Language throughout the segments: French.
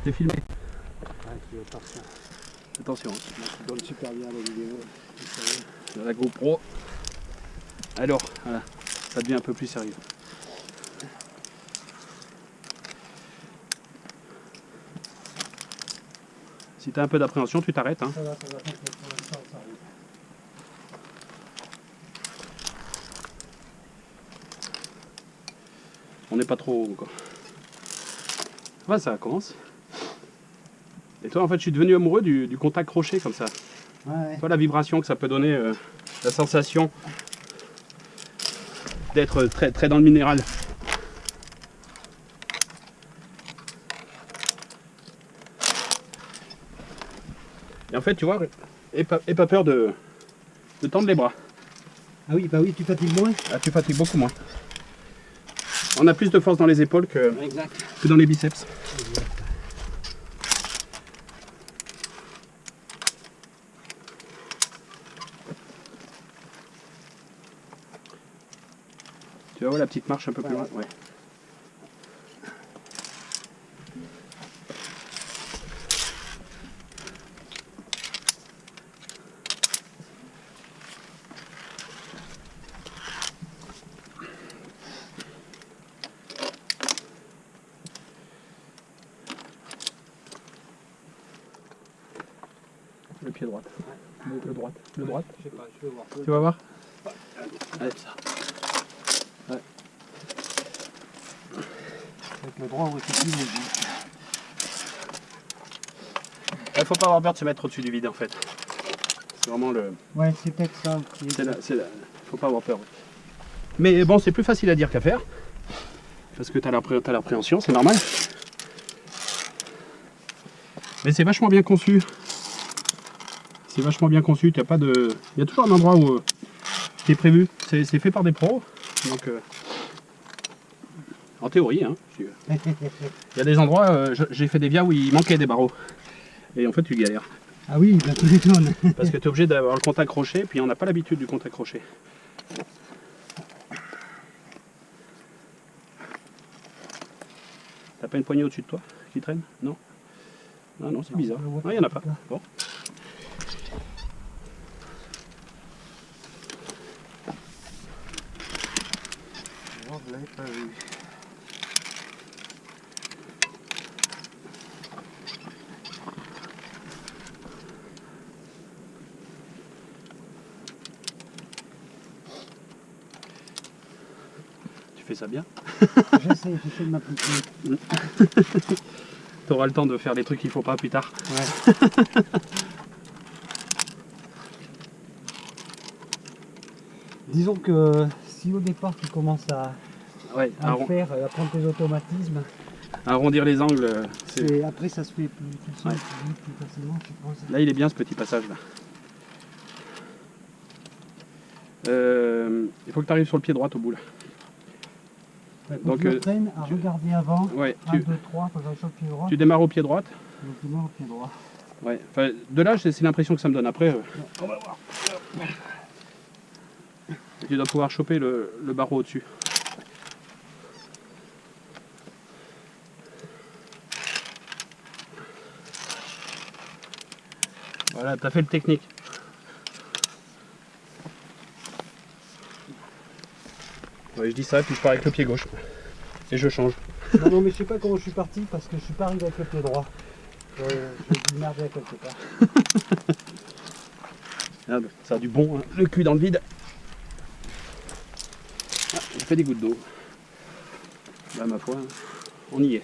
T'es filmé. Ouais, tu veux partir. Attention. Tu donnes super bien la vidéo. La GoPro. Alors, voilà, ça devient un peu plus sérieux. Si tu as un peu d'appréhension, tu t'arrêtes. Hein. Ça va, pour l'instant, ça roule. On n'est pas trop haut encore. Ouais, ça commence. Et toi, en fait, je suis devenu amoureux du contact crochet comme ça. Ouais. Toi, la vibration que ça peut donner, la sensation d'être très, très dans le minéral. Et en fait, tu vois, aie pas peur de tendre les bras. Ah oui, bah oui, tu fatigues moins. Ah, tu fatigues beaucoup moins. On a plus de force dans les épaules que dans les biceps. Tu vois la petite marche un peu plus loin. Ouais. Le pied droit. Le droit. Le droit. Je sais pas, je vais voir. Tu vas voir. Allez. Ouais. Avec le droit ou avec le pied. Il faut pas avoir peur de se mettre au-dessus du vide en fait. C'est vraiment le. Ouais, c'est peut-être ça. Faut pas avoir peur. Mais bon, c'est plus facile à dire qu'à faire. Parce que t'as l'appréhension, c'est normal. Mais c'est vachement bien conçu. C'est vachement bien conçu. T'as pas de. Il y a toujours un endroit où qui est prévu. C'est fait par des pros. Donc en théorie, hein. Il y a des endroits, j'ai fait des vias où il manquait des barreaux. Et en fait tu galères. Ah oui, bah tu m'étonnes. Parce que tu es obligé d'avoir le contact crochet, puis on n'a pas l'habitude du contact crochet. T'as pas une poignée au-dessus de toi qui traîne? Non? Ah non, c'est bizarre. Ah, il n'y en a pas. Bon. Non, je l'avais pas vu. Tu fais ça bien? J'essaie de m'appliquer. Tu auras le temps de faire les trucs qu'il faut pas plus tard. Ouais. Disons que si au départ tu commences à prendre tes automatismes, arrondir les angles, c'est... après ça se fait plus vite, plus facilement, je pense. Là il est bien ce petit passage là. Il faut que tu arrives sur le pied droit au bout là. Ouais, donc je m'entraîne à regarder avant. Ouais, 1, 2, 3, faut que j'aille sur le pied droit. tu démarres au pied droit. Donc je démarre au pied droit. Ouais, enfin, de là c'est l'impression que ça me donne. Après, on va voir. Tu dois pouvoir choper le barreau au-dessus. Voilà, tu as fait le technique. Ouais, je dis ça, puis je pars avec le pied gauche. Et je change. Non, mais je sais pas comment je suis parti parce que je suis pas arrivé avec le pied droit. Je suis merdé à quelque part. Merde, ça a du bon, hein. Le cul dans le vide. Ah, j'ai fait des gouttes d'eau. Bah ma foi, on y est.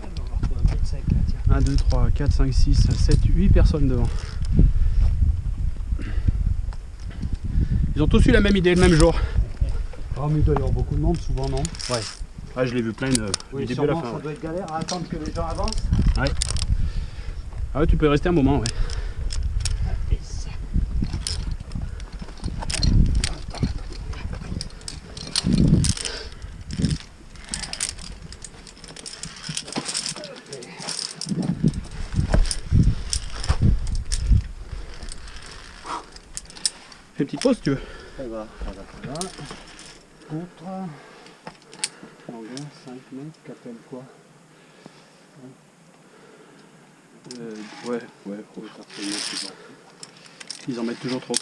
On va retrouver un peu de sec là, tiens. 1, 2, 3, 4, 5, 6, 7, 8 personnes devant. Ils ont tous eu la même idée le même jour. Ah, mais il doit y avoir beaucoup de monde, souvent non? Ouais. Ah, je l'ai vu plein du début à la fin. Ça Ouais. doit être galère à attendre que les gens avancent. Ouais. Ah ouais, tu peux rester un moment, ouais. Fais une petite pause si tu veux. Ça va. Contre. Combien 5 mètres, qu'appelle quoi? Ouais. Ils en mettent toujours trop.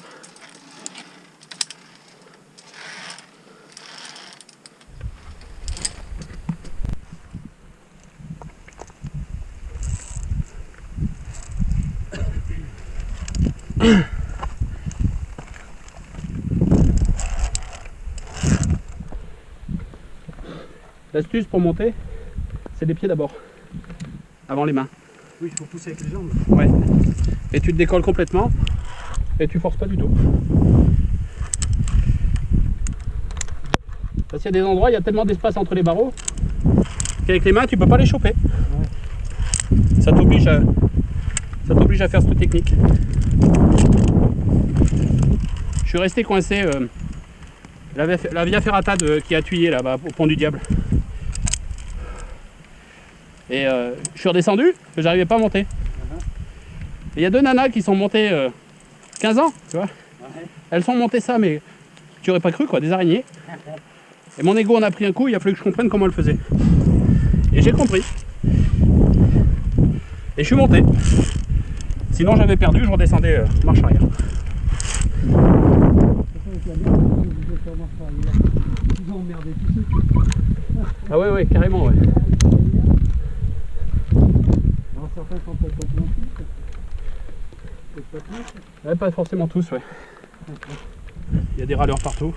L'astuce pour monter, c'est les pieds d'abord, avant les mains. Oui, il faut pousser avec les jambes. Ouais. Et tu te décolles complètement et tu forces pas du tout. Parce qu'il y a des endroits, il y a tellement d'espace entre les barreaux qu'avec les mains, tu peux pas les choper. Ouais. Ça t'oblige à faire cette technique. Je suis resté coincé la Via Ferrata qui a tuyé là-bas au pont du Diable. Et je suis redescendu, j'arrivais pas à monter. Il y a deux nanas qui sont montées 15 ans, tu vois. Elles sont montées ça, mais tu aurais pas cru quoi, des araignées. Et mon ego en a pris un coup, il a fallu que je comprenne comment elles faisaient. Et j'ai compris. Et je suis monté. Sinon j'avais perdu, je redescendais marche arrière. Ah ouais, carrément, ouais. Alors, certains sont peut-être pas tous. Peut-être pas tous. Ouais, pas forcément tous, ouais. Il y a des râleurs partout.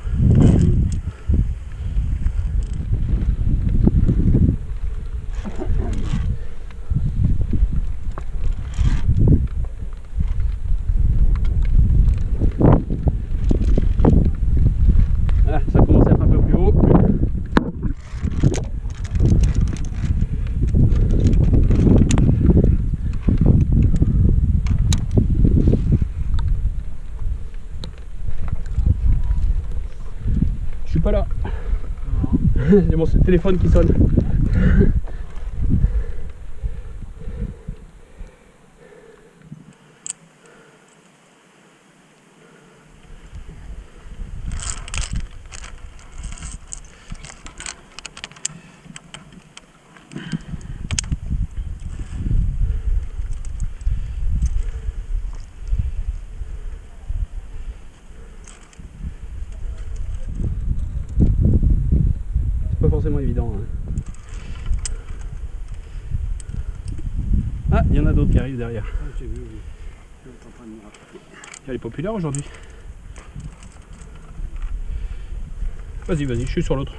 Voilà, ça commence à être un peu plus haut. Je suis pas là. J'ai mon téléphone qui sonne. Pas forcément évident. Hein. Ah, il y en a d'autres qui arrivent derrière. J'ai vu, oui. Je suis en train de me rattraper. Elle est populaire aujourd'hui. Vas-y, je suis sur l'autre.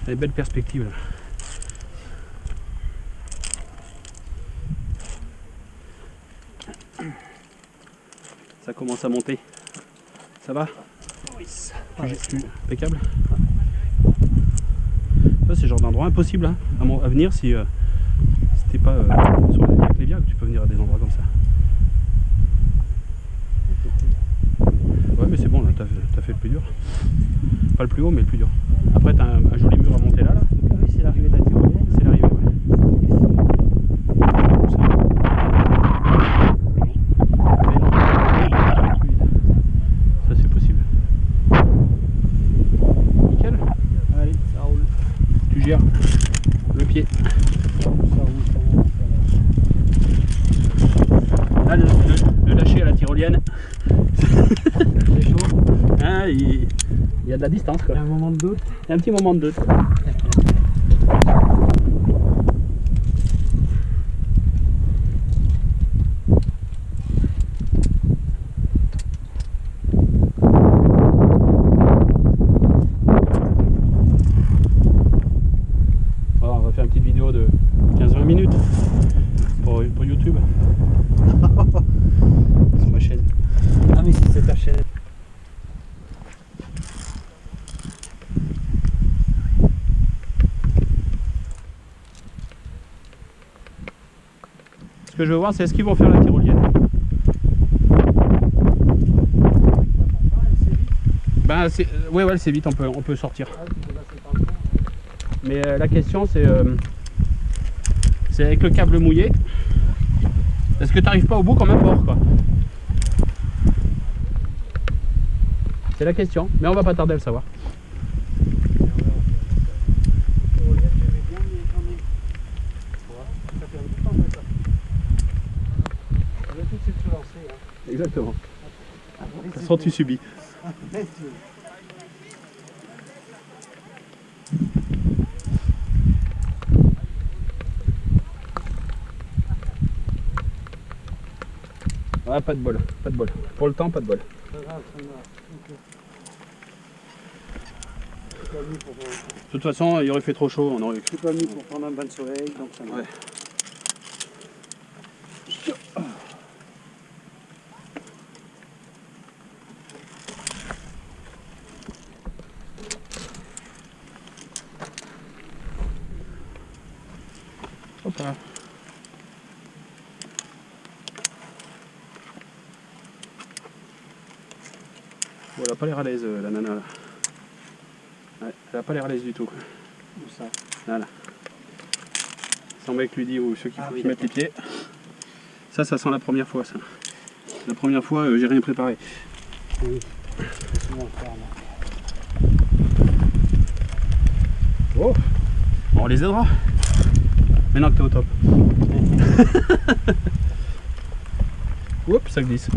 Des belles perspectives là. Ça commence à monter. Ça va? Oui. Impeccable. Ça c'est le genre d'endroit impossible hein, à venir si t'es pas sur avec les biens, que tu peux venir à des endroits comme ça. Ouais mais c'est bon là, t'as fait le plus dur. Pas le plus haut mais le plus dur. Après t'as un joli mur à monter là. Ah oui, c'est l'arrivée de la tyrolienne. C'est l'arrivée, ouais. Ça c'est possible. Nickel. Allez, ça roule. Tu gères le pied. Ça roule. Là le lâcher à la tyrolienne. C'est chaud. Hein, il y a de la distance quoi. Il y a un moment de doute. Il y a un petit moment de doute. Voilà, on va faire une petite vidéo de 15-20 minutes pour YouTube. Sur ma chaîne. Ah mais si c'est ta chaîne. que je veux voir, c'est est-ce qu'ils vont faire la tyrolienne. Ben, ouais, c'est vite, on peut sortir. Mais la question, c'est avec le câble mouillé, est-ce que tu n'arrives pas au bout comme un porc, quoi? C'est la question, mais on va pas tarder à le savoir. Exactement. De toute façon, tu subis. Ah, pas de bol, pas de bol. Pour le temps, pas de bol. De toute façon, il aurait fait trop chaud, on aurait cru. C'est pas mis pour prendre un bain de soleil, donc ça va. Ouais. Hop là. Bon, elle a pas l'air à l'aise, la nana. Là. Ouais, elle a pas l'air à l'aise du tout. Où ça? Voilà. Son mec lui dit, ou ceux qui mettent les pieds. Ça sent la première fois, ça. La première fois, j'ai rien préparé. Oui. Oh, on les aidera. Maintenant que t'es au top. Oups, ça glisse.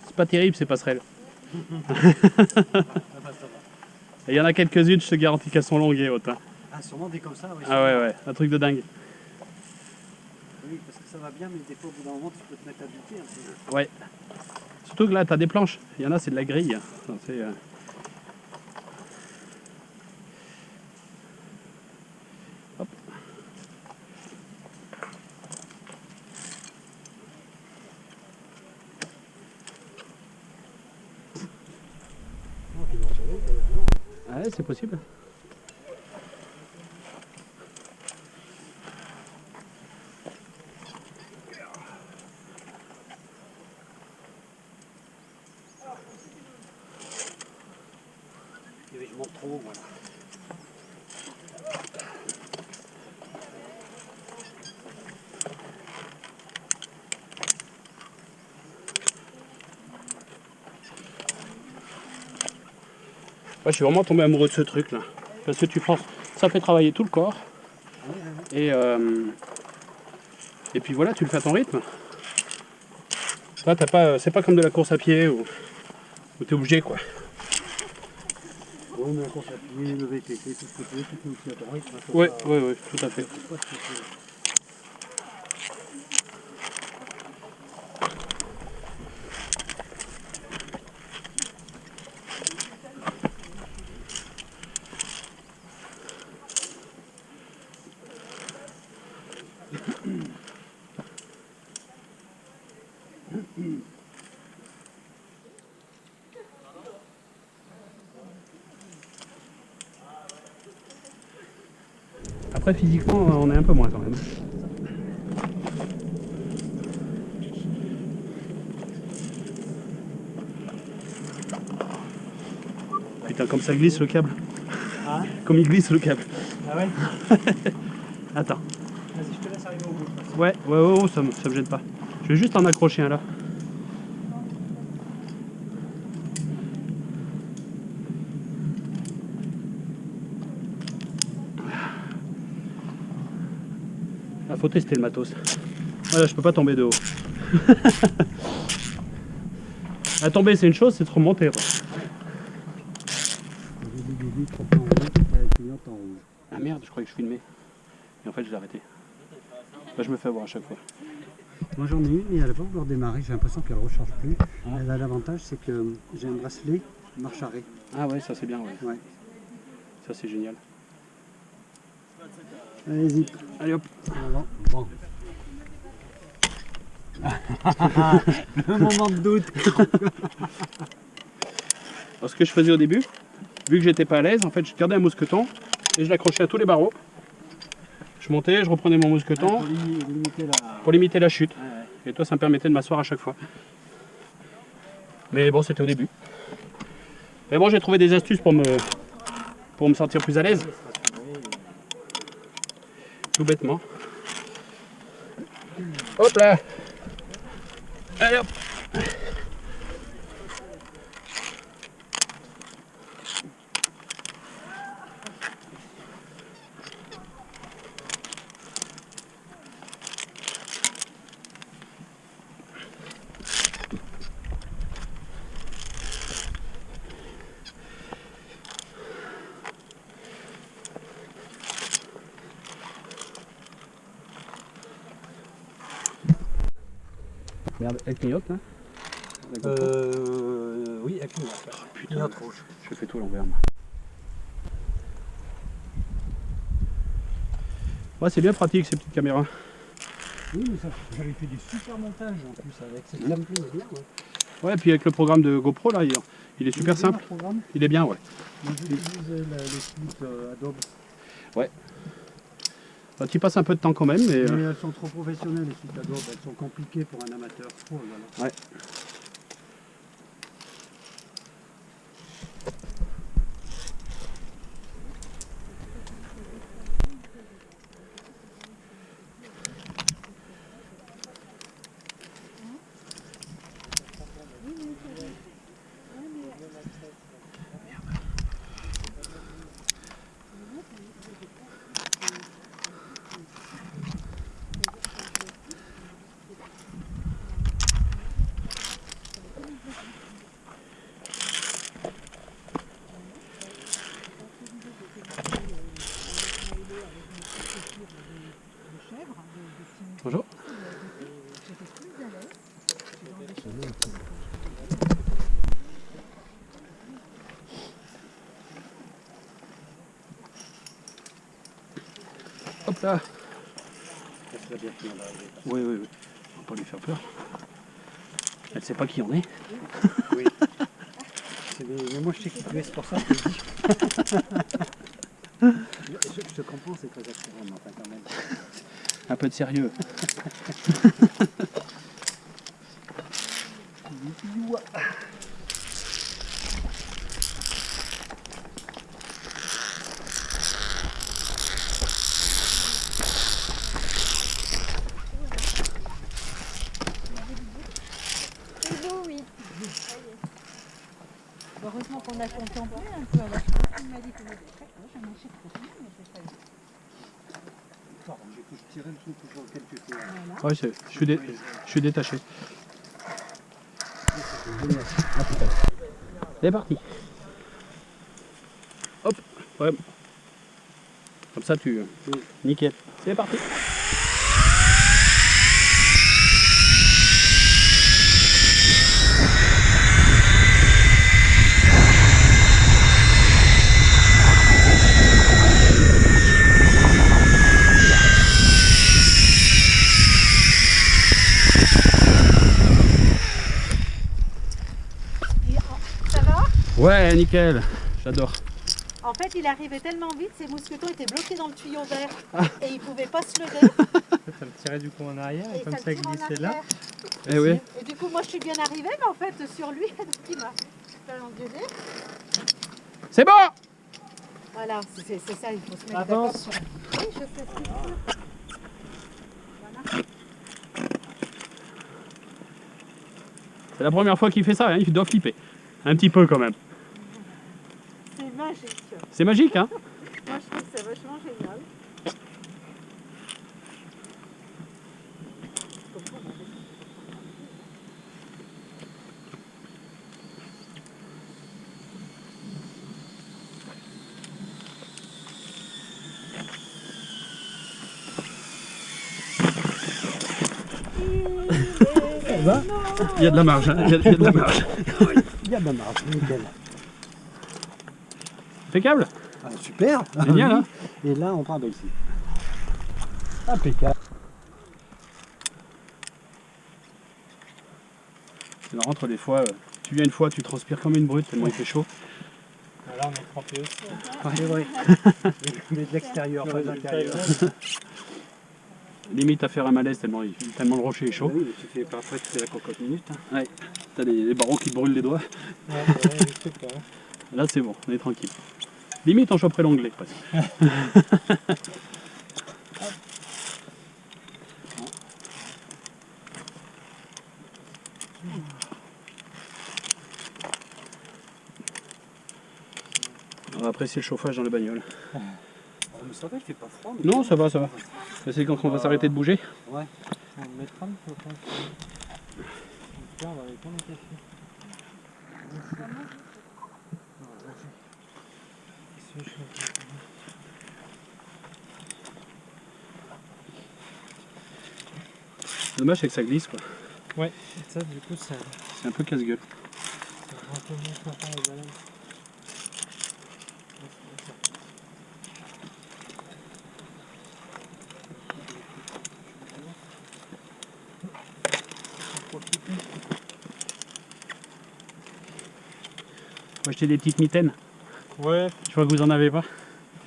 C'est pas terrible ces passerelles. Il y en a quelques-unes, je te garantis qu'elles sont longues et hautes. Hein. Ah, sûrement des comme ça, oui. Ah ouais, un truc de dingue. Oui, parce que ça va bien, mais des fois, au bout d'un moment, tu peux te mettre à buter un peu. Ouais. Surtout que là, tu as des planches. Il y en a, c'est de la grille. Hop. Ouais, c'est possible. Je monte trop haut, voilà. Ouais, je suis vraiment tombé amoureux de ce truc là. Parce que tu penses, ça fait travailler tout le corps. Et puis voilà, tu le fais à ton rythme. Là, t'as pas, c'est pas comme de la course à pied où t'es obligé quoi. Oui, mais la course à pied, le VTT, tout ce que tu veux, tout est aussi à ton rythme. Ouais, tout à fait. Après physiquement on est un peu moins quand même. Putain comme ça glisse le câble. Ah, Comme il glisse le câble. ah ouais. Attends. Vas-y, je te laisse arriver au bout. Ouais, ça me gêne pas. Je vais juste en accrocher un là. Ah, faut tester le matos. Voilà, je peux pas tomber de haut. À tomber c'est une chose, c'est de remonter. Quoi. Ah merde, je croyais que je filmais. Et en fait je l'ai arrêté. Là, je me fais avoir à chaque fois. Moi j'en ai une, mais elle n'a pas encore démarré, j'ai l'impression qu'elle ne recharge plus. Ah. Elle a l'avantage, c'est que j'ai un bracelet marche arrêt. Ah ouais, ça c'est bien, ouais. Ça c'est génial. Allez-y. Allez hop. Bon. Le moment de doute. Alors, ce que je faisais au début, vu que j'étais pas à l'aise, en fait, je gardais un mousqueton et je l'accrochais à tous les barreaux. Je montais, je reprenais mon mousqueton pour limiter la chute. Ouais, ouais. Et toi, ça me permettait de m'asseoir à chaque fois. Mais bon, c'était au début. Mais bon, j'ai trouvé des astuces pour me sentir plus à l'aise. Tout bêtement. Hop là. Allez hop. Merde, elle clignote là? Oui, elle clignote. Oh, putain, Clignote rouge. je fais tout à l'envers moi. Ouais, c'est bien pratique ces petites caméras. Oui, mais ça, j'avais fait des super montages en plus avec cette lame plus bien. Ouais, puis avec le programme de GoPro là, il est super simple. Il est bien, ouais. Moi j'utilise les sites Adobe. Ouais. Bah, tu passes un peu de temps quand même, mais. Mais elles sont trop professionnelles les sites Adobe, elles sont compliquées pour un amateur. Oh là là. Ouais. Bonjour. Hop là. Oui, oui, oui. On va pas lui faire peur. Elle sait pas qui on est. Oui. Mais moi je sais qui tu es, c'est pour ça que je dis. Je te comprends, c'est très attirant, mais enfin quand même. Un peu de sérieux. C'est beau, oui. Heureusement qu'on a contemplé un peu. Alors, je pense qu'il m'a dit que vous êtes très proche. Un marché trop bien, mais c'est pas bien. J'ai pu tirer le truc sur lequel tu fais. Voilà. Ouais, je suis détaché. C'est parti. Hop, ouais. Comme ça tu... Nickel. C'est parti. Ça va? Ouais, nickel. J'adore. En fait, il arrivait tellement vite, ses mousquetons étaient bloqués dans le tuyau vert et il ne pouvait pas se lever. Ça me tirait du coup en arrière Et et comme ça ça le tire en glissait là. arrière. Eh oui. Et du coup, moi, je suis bien arrivée, mais en fait, sur lui, il m'a fait engueuler. C'est bon. Voilà, c'est ça, il faut se mettre Avance. d'accord. Oui, je fais ce que je veux. Voilà. C'est la première fois qu'il fait ça, hein. Il doit flipper. Un petit peu quand même. C'est magique. C'est magique, hein. Moi, je trouve ça vachement génial. Il y a de la marge, hein. Il y a de la marge. Il y a de la marge, nickel. Impeccable. Ah, super. Génial, hein. Et là, on part d'ici. Impeccable. C'est marrant, des fois, tu viens une fois, tu transpires comme une brute tellement il fait chaud. Là, on est trempé aussi. Ouais. C'est vrai. Mais de l'extérieur, pas de l'intérieur. Limite à faire un malaise tellement le rocher est chaud. Oui, mais tu fais parfois tu fais la cocotte minute. Hein. Ouais. T'as les barreaux qui te brûlent les doigts. Ouais, je sais pas. Là c'est bon, on est tranquille. Limite on choperait l'onglet presque. On va apprécier le chauffage dans la bagnole. Mais ça va, il fait pas froid. Non, ça va, ça va. C'est quand on va s'arrêter de bouger. Ouais. On le mettra, je pense. On va aller prendre un café. Dommage c'est que ça glisse quoi. Ouais, ça du coup ça. C'est un peu casse-gueule. Faut acheter des petites mitaines. Ouais. Je vois que vous en avez pas.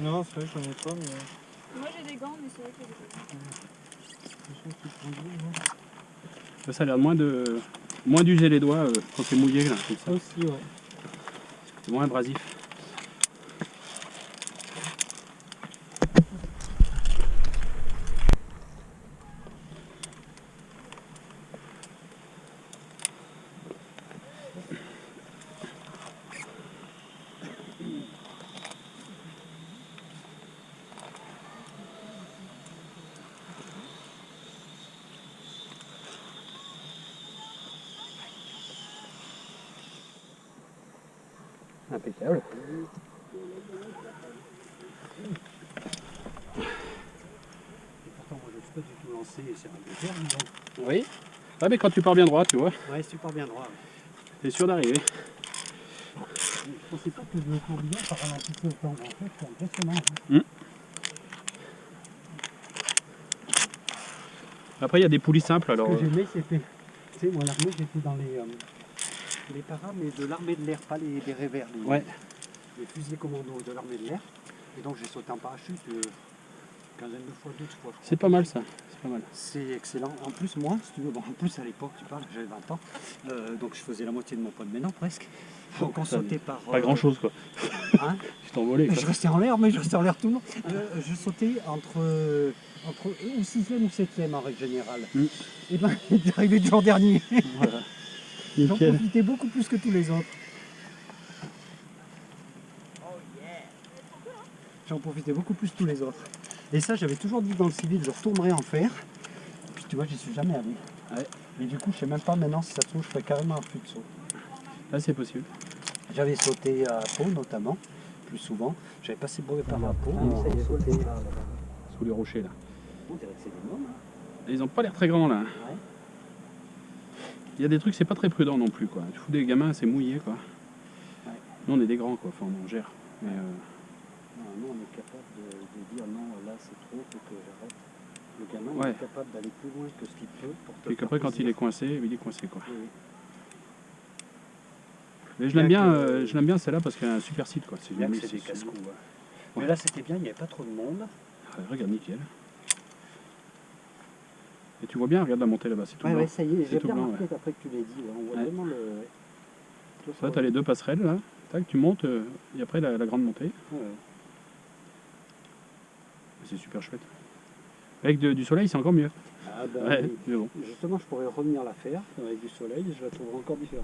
Non, c'est vrai que j'en ai pas, mais. Moi j'ai des gants, mais c'est vrai que j'ai des gants. Ça a l'air moins d'user les doigts quand c'est mouillé là, comme ça. Aussi, ouais. C'est moins abrasif. Impeccable. Pourtant, moi je ne suis pas du tout lancé sur un désert, donc. Oui. Ah mais quand tu pars bien droit, tu vois, Ouais, c'est super bien droit. t'es sûr d'arriver. Je pensais pas que le tourbillon ça ralentissait le temps. En fait, c'est impressionnant. Après il y a des poulies simples alors. Ce que j'aimais, c'était. Tu sais, moi, l'armée, j'étais dans les paras, mais de l'armée de l'air, pas les révers. Les fusiliers commando de l'armée de l'air. Et donc, j'ai sauté en parachute une quinzaine de fois, 12 fois. C'est pas mal ça, c'est pas mal. C'est excellent. En plus, moi, si tu veux, bon, en plus, à l'époque, tu parles, j'avais 20 ans. Donc, je faisais la moitié de mon poids de maintenant, presque. Donc, on sautait par. Pas grand chose quoi. Hein Tu t'es envolé quoi. Je restais en l'air, mais je restais en l'air tout le long. Je sautais entre ou 6e ou 7e en règle générale. Et ben, j'arrivais toujours dernier. Voilà. J'en Nickel. profitais beaucoup plus que tous les autres. J'en profitais beaucoup plus que tous les autres. Et ça, j'avais toujours dit dans le civil, je retournerai en faire. Puis tu vois, j'y suis jamais allé. Ouais. Et du coup, je sais même pas maintenant si ça se trouve, je ferais carrément un flux de saut. Là c'est possible. J'avais sauté à Pau notamment, plus souvent. J'avais passé le brevet par à Pau. Ça y est, sauté. Sous les rochers là. On dirait que c'est des mômes. Ils ont pas l'air très grands là. Ouais. Il y a des trucs, c'est pas très prudent non plus quoi. Tu fous des gamins, c'est mouillé quoi. Ouais. Nous on est des grands quoi, enfin on gère. Mais Non, nous, on est capable de dire non, là c'est trop, faut que j'arrête. Le gamin il Ouais. est capable d'aller plus loin que ce qu'il peut pour te puis faire qu'après quand il plaisir. est coincé, il est coincé quoi. Oui, oui. Mais je l'aime bien celle-là parce qu'elle a un super site quoi. Bien que c'est des casse-cou. Mais là c'était bien, il n'y avait pas trop de monde. Ah, regarde nickel. Et tu vois bien, regarde la montée là-bas, c'est tout blanc. ça y est, C'est j'ai tout bien blanc, remarqué qu'après que tu l'aies dit, on voit Ouais. vraiment le. Ça, t'as les deux passerelles là. Tac, tu montes et après la grande montée. Ouais. C'est super chouette. Avec du soleil, c'est encore mieux. Ah bah, Ouais, oui. mais bon. Justement, je pourrais revenir la faire avec du soleil, je la trouverai encore différente.